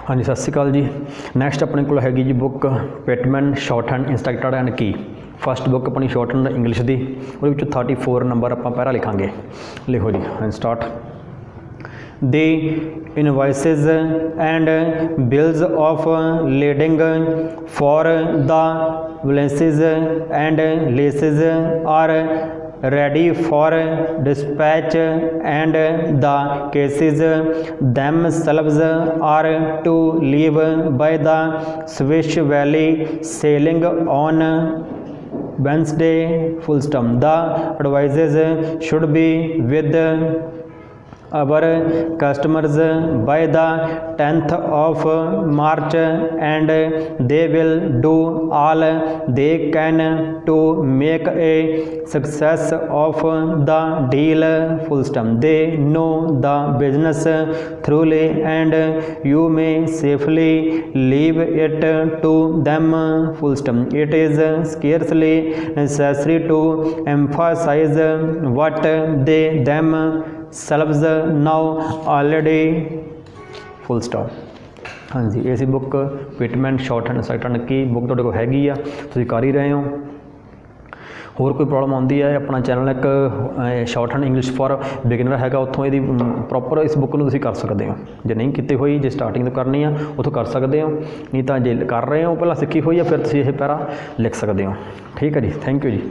हाँ जी, सत श्री अकाल जी। नैक्सट अपने को हैगी जी book Pitman shorthand instructor and की। फस्ट बुक अपनी शॉर्टहैंड इंग्लिश की, वो 34 नंबर आप पैरा लिखांगे। लिखो जी, start. The invoices and bills of lading for the balances and leases are ready for dispatch, and the cases themselves are to leave by the Swiss Valley sailing on Wednesday. Full stop. The advices should be with our customers by the 10th of March, and they will do all they can to make a success of the deal. Full stop. They know the business thoroughly, and you may safely leave it to them. Full stop. It is scarcely necessary to emphasize what they themselves now already. Full stop. हाँ जी, ये सी book Pitman shorthand instructor की book तुहाडे कोल हैगी आ, तुसीं कर ही रहे हो। होर कोई प्रॉब्लम आती है, अपना चैनल एक शॉर्टहैंड इंग्लिश फॉर बिगिनर हैगा, उत्थों यदि प्रॉपर इस बुक को तुसीं कर सकते हो। जे नहीं की हुई, जे स्टार्टिंग तो करनी है उत्थों कर सकते हो, नहीं तो जे कर रहे हो पहला सीखी हुई है फिर तुसीं यह पैरा लिख सकते हो। ठीक है जी, थैंक यू जी।